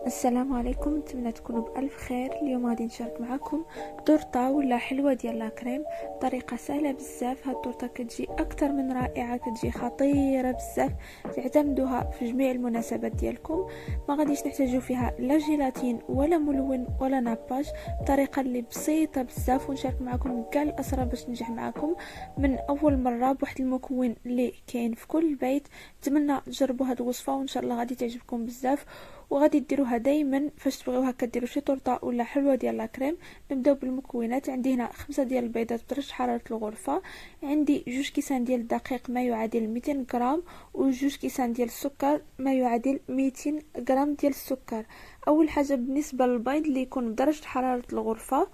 السلام عليكم، نتمنى تكونوا بألف خير. اليوم غادي نشارك معكم طورطة ولا حلوة ديال لاكريم. طريقة سهلة بزاف. هاد الطورطة كتجي اكثر من رائعة، كتجي خطيرة بزاف، تعتمدوها في جميع المناسبات ديالكم. ما غاديش نحتاجو فيها لا جيلاتين ولا ملون ولا ناباج، بطريقة اللي بسيطة بزاف، ونشارك معكم كاع الاسرار باش تنجح معكم من اول مرة بواحد المكون اللي كاين في كل بيت. نتمنى تجربوا هاد الوصفة وان شاء الله غادي تعجبكم بزاف، وغادي ديروها دايما فاش تبغيوها كديروا شي طورطه ولا حلوه ديال لاكريم. نبداو بالمكونات. عندي هنا 5 ديال البيضات بدرجه حراره الغرفه، عندي 2 كيسان ديال الدقيق ما يعادل 200 غرام، و2 كيسان ديال السكر ما يعادل 200 غرام ديال السكر. اول حاجه بالنسبه للبيض اللي يكون بدرجه حراره الغرفه،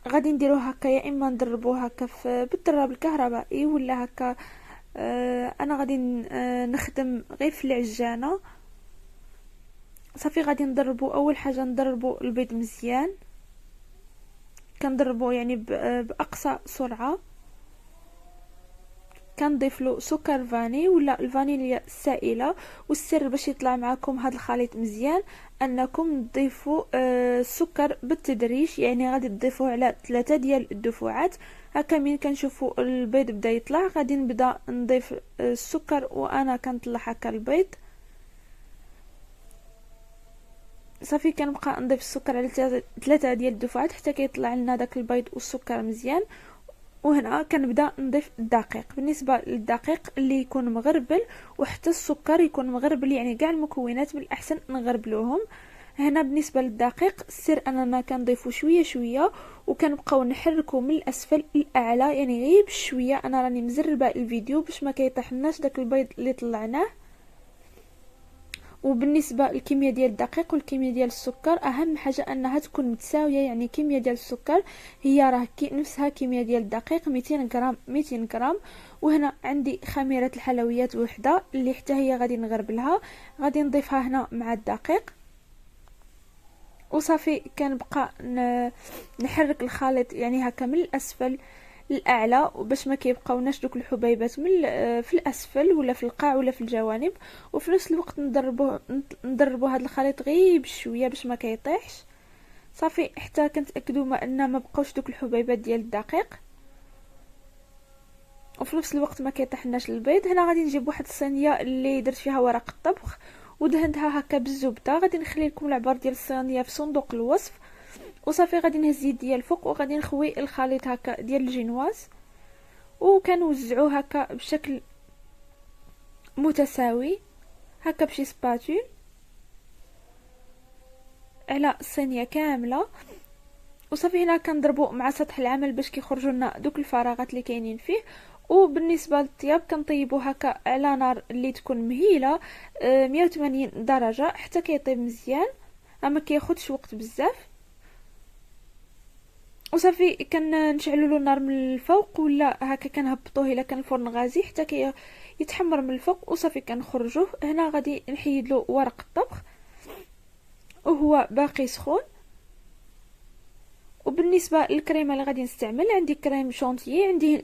غادي نديرو هكا، يا اما نضربوه هكا بالضراب الكهربائي ولا هكا. انا غادي نخدم غير في العجانه. صافي غادي نضربو. اول حاجه نضربو البيض مزيان، كنضربو يعني باقصى سرعه. كنضيف له سكر فاني ولا الفانيليا السائله. والسر باش يطلع معكم هذا الخليط مزيان انكم تضيفوا السكر بالتدريج، يعني غادي تضيفوه على 3 ديال الدفعات. هكا من كنشوفوا البيض بدا يطلع غادي نبدا نضيف السكر وانا كنطلع هكا البيض. صافي كنبقى نضيف السكر على 3 ديال الدفعات حتى كيطلع لنا داك البيض والسكر مزيان. وهنا كنبدا نضيف الدقيق. بالنسبه للدقيق اللي يكون مغربل وحتى السكر يكون مغربل، يعني كاع المكونات من الاحسن نغربلوهم. هنا بالنسبه للدقيق السر اننا كنضيفو شويه شويه، وكنبقاو نحركو من الاسفل للاعلى، يعني غير بشويه. انا راني مزربه الفيديو باش ما كيطيحناش داك البيض اللي طلعناه. وبالنسبه للكميه ديال الدقيق والكميه ديال السكر، اهم حاجه انها تكون متساويه، يعني كميه ديال السكر هي راه نفسها كميه ديال الدقيق، 200 غرام 200 غرام. وهنا عندي خميره الحلويات وحده اللي حتى هي غادي نغربلها، غادي نضيفها هنا مع الدقيق. وصافي كنبقى نحرك الخليط يعني هكا من الاسفل الاعلى، باش ما كيبقاوناش دوك الحبيبات من في الاسفل ولا في القاع ولا في الجوانب. وفي نفس الوقت ندربوا هذا الخليط غير بشويه باش ما كيطيحش. صافي حتى كنتاكدوا ما بقاوش دوك الحبيبات ديال الدقيق، وفي نفس الوقت ما كيطيحناش البيض. هنا غادي نجيب واحد الصينيه اللي درت فيها ورق الطبخ ودهنتها هكا بالزبده. غادي نخلي لكم العبار ديال الصينيه في صندوق الوصف. وصافي غادي نهز يدي الفوق وغادي نخوي الخليط هكا ديال الجينواز، وكنوزعوه هكا بشكل متساوي هكا بشي سباتول على الصينيه كامله. وصافي هنا كنضربو مع سطح العمل باش كيخرجوا لنا دوك الفراغات اللي كاينين فيه. وبالنسبه للطياب كنطيبو هكا على نار اللي تكون مهيله 180 درجه حتى كيطيب مزيان، ما كياخذش وقت بزاف. وصافي كنشعلوا له النار من الفوق ولا هكا كنهبطوه الا كان الفرن غازي حتى يتحمر من الفوق. وصافي كنخرجوه. هنا غادي نحيد له ورق الطبخ وهو باقي سخون. وبالنسبه للكريمه اللي غادي نستعمل، عندي كريم شونتيي، عندي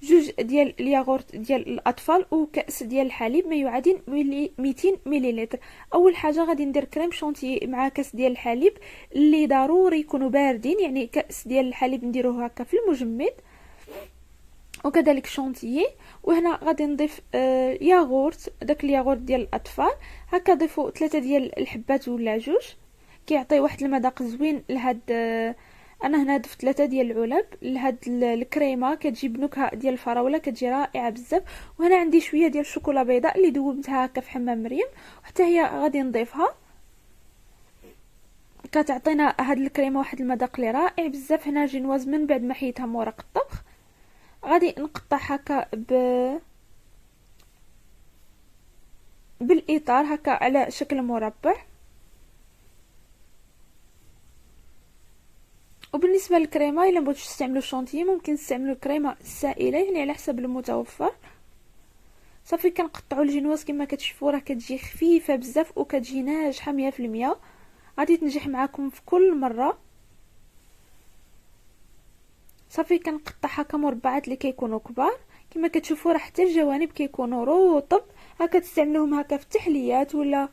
2 ديال الياغورت ديال الاطفال وكاس ديال الحليب ما يعادل 200 مليلتر. اول حاجه غادي ندير كريم شونتيي مع كاس ديال الحليب اللي ضروري يكونوا باردين، يعني كاس ديال الحليب نديروه هكا في المجمد، وكذلك شونتيي. وهنا غادي نضيف ياغورت، داك الياغورت ديال الاطفال هكا. ضيفوا 3 ديال الحبات ولا 2، كيعطي واحد المذاق زوين لهاد. انا هنا ضفت 3 ديال العلب لهاد الكريمه، كتجيب نكهه ديال الفراوله كتجي رائعه بزاف. وهنا عندي شويه ديال الشوكولا بيضاء اللي ذوبتها هكا في حمام مريم، حتى هي غادي نضيفها. كتعطينا هاد الكريمه واحد المذاق اللي رائع بزاف. هنا جينواز من بعد ما حيدها من ورق الطبخ غادي نقطع هكا بالاطار هكا على شكل مربع. وبالنسبه للكريمه الا بغيتوش تستعملوا الشونتيي ممكن تستعملوا الكريمه السائله، يعني على حسب المتوفر. صافي كنقطعوا الجينواز كما كتشوفوا راه كتجي خفيفه بزاف وكتجي ناجحه 100%. غادي تنجح معكم في كل مره. صافي كنقطع هكا مربعات اللي كيكونوا كبار كما كتشوفوا، راه حتى الجوانب كيكونوا رطب. هكا تستعملوهم هكا في التحليات ولا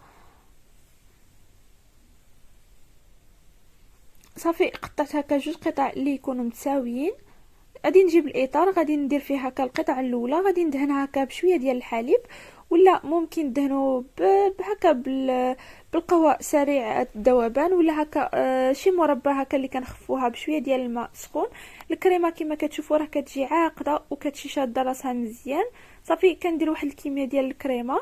صافي قطعت هكا جوج قطع اللي يكونوا متساويين. غادي نجيب الاطار، غادي ندير فيه هكا القطعه الاولى، غادي ندهنها هكا بشويه ديال الحليب، ولا ممكن ندهنو هكا بالقهوه سريع الذوبان، ولا هكا شي مربى هكا اللي كنخفوها بشويه ديال الماء سخون. الكريمه كما كتشوفوا راه كتجي عاقده وكتجي شاده راسها مزيان. صافي كندير واحد الكميه ديال الكريمه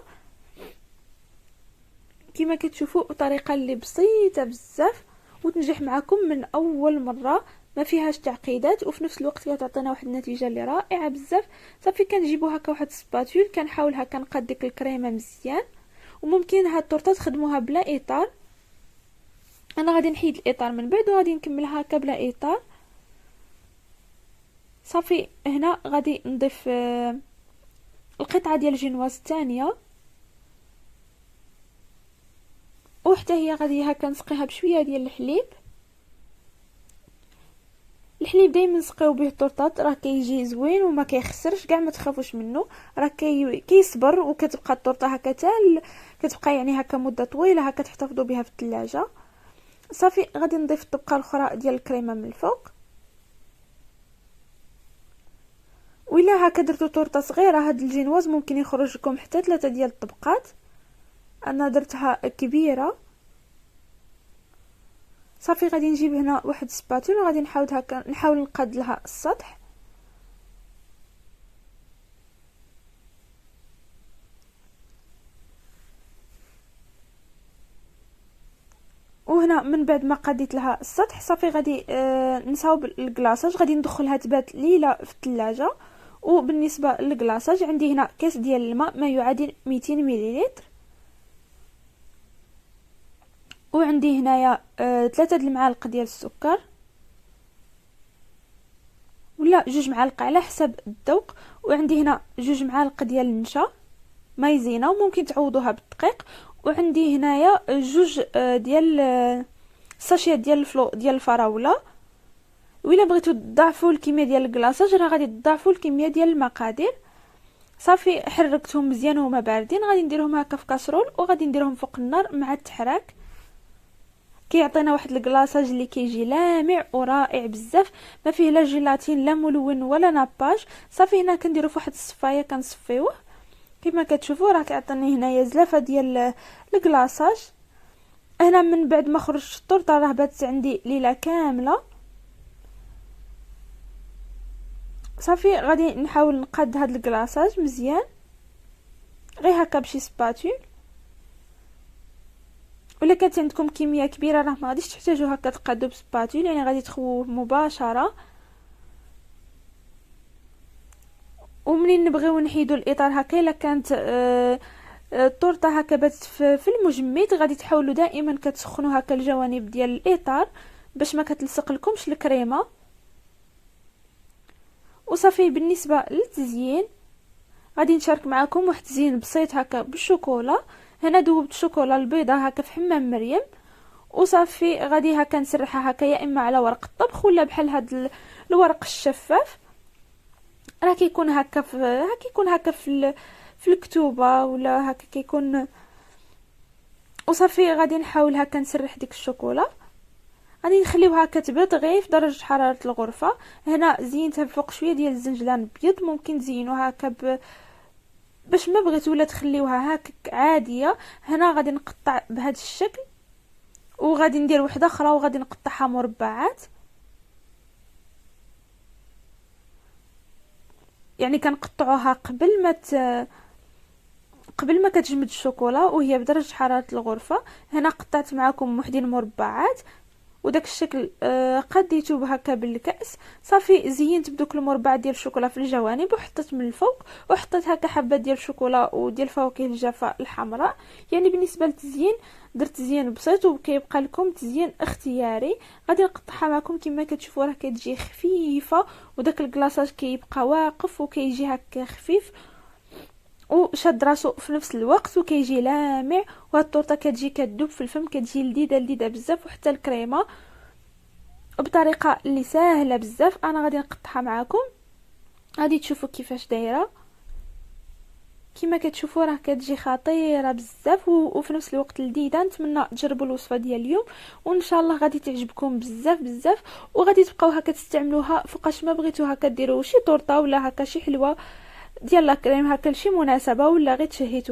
كما كتشوفوا بطريقه اللي بسيطه بزاف وتنجح معكم من اول مره، ما فيهاش تعقيدات، وفي نفس الوقت كتعطينا واحد النتيجه اللي رائعه بزاف. صافي كنجيبو هكا واحد السباتول، كنحاول هكا نقاد ديك الكريمه مزيان. وممكن هاد الطورطه تخدموها بلا اطار، انا غادي نحيد الاطار من بعد وغادي نكملها هكا بلا اطار. صافي هنا غادي نضيف القطعه ديال الجينواز الثانيه، وحتى هي غادي هكا نسقيها بشويه ديال الحليب. الحليب دائما نسقيو به الطورطات، راه كيجي زوين وما كيخسرش كاع، ما تخافوش منه، راه كيصبر وكتبقى الطورطه هكا كتبقى يعني هكا مده طويله هكا تحتفظوا بها في الثلاجه. صافي غادي نضيف الطبقه الاخرى ديال الكريمه من الفوق. وإلا هكا درتو طورطه صغيره، هاد الجينواز ممكن يخرج لكم حتى 3 ديال الطبقات، انا درتها كبيره. صافي غادي نجيب هنا واحد سباتول وغادي نحاول نقاد لها السطح. وهنا من بعد ما قاديت لها السطح، صافي غادي نصاوب الكلاصاج، غادي ندخلها تبات ليله في الثلاجه. وبالنسبه للكلاصاج عندي هنا كاس ديال الماء ما يعادل 200 مليلتر، وعندي هنايا 3 المعالق ديال السكر، ولا 2 معالق على حسب الذوق. وعندي هنا 2 معالق ديال النشا مايزينا، وممكن تعوضوها بالدقيق. وعندي هنايا 2 ديال الساشيات ديال الفلو ديال الفراوله. وإلا بغيتو تضاعفوا الكميه ديال الكلاصاج راه غادي تضاعفوا الكميه ديال المقادير. صافي حركتهم مزيان وهما باردين، غادي نديرهم هكا في كاسرول وغادي نديرهم فوق النار مع التحراك. كيعطينا واحد الكلاصاج اللي كيجي لامع ورائع بزاف، ما فيه لا جيلاتين لا ملون ولا ناباج. صافي هنا كنديرو فواحد الصفايه كنصفيوه كما كتشوفوا، راه كيعطيني هنايا زلافه ديال الكلاصاج. هنا من بعد ما خرجت الطورطه راه باتت عندي ليله كامله. صافي غادي نحاول نقاد هاد الكلاصاج مزيان غير هكا بشي سباتول، ولا كانت عندكم كميه كبيره راه ما غاديش تحتاجوا هكا تقادو بسباتول، يعني غادي تخووه مباشره. ومنين نبغيو نحيدو الاطار هكا، الا كانت الطورطه هكا باتت في المجمد، غادي تحاولوا دائما كتسخنوا هكا الجوانب ديال الاطار باش ما كتلصق لكمش الكريمه. وصافي بالنسبه للتزيين غادي نشارك معكم واحد التزيين بسيط هكا بالشوكولا. هنا ذوبت الشوكولا البيضاء هكا في حمام مريم، وصافي غادي هكا نسرحها هكا يا اما على ورق الطبخ ولا بحال هاد الورق الشفاف، راه كيكون هكا في الكتوبه ولا هكا كيكون. وصافي غادي نحاول هكا نسرح ديك الشوكولا، غادي نخليوها كتبرد غير في درجه حراره الغرفه. هنا زينتها بفوق شويه ديال الزنجلان ابيض، ممكن تزينوها هكا باش ما بغيتو ولا تخليوها هكا عاديه. هنا غادي نقطع بهذا الشكل، وغادي ندير وحده اخرى وغادي نقطعها مربعات، يعني كنقطعوها قبل ما كتجمد الشوكولا وهي بدرجه حراره الغرفه. هنا قطعت معكم وحدين مربعات وداك الشكل قديته هكا بالكاس. صافي زينت بدوك المربع ديال الشوكولا في الجوانب وحطيت من الفوق، وحطيت هكا حبه ديال الشوكولا وديال فواكه الجافه الحمراء. يعني بالنسبه للتزيين درت تزيين بسيط وكيبقى لكم تزيين اختياري. غادي نقطعها معكم كما كتشوفوا راه كتجي خفيفه، وداك الكلاصاج كيبقى واقف وكيجي هكا خفيف وشاد راسو في نفس الوقت وكيجي لامع. وهاد الطورطه كتجي كتذوب في الفم، كتجي لذيذه بزاف. وحتى الكريمه بطريقه اللي ساهله بزاف. انا غادي نقطعها معكم، غادي تشوفوا كيفاش دايره. كما كتشوفوا راه كتجي خطيره بزاف وفي نفس الوقت لذيذه. نتمنى تجربوا الوصفه ديال اليوم وان شاء الله غادي تعجبكم بزاف بزاف، وغادي تبقاو هكا تستعملوها فوقاش ما بغيتو، هكا ديروا شي طورطه ولا هكا شي حلوه ديال لا كريم هكا لشي مناسبه ولا غير تشهيتو.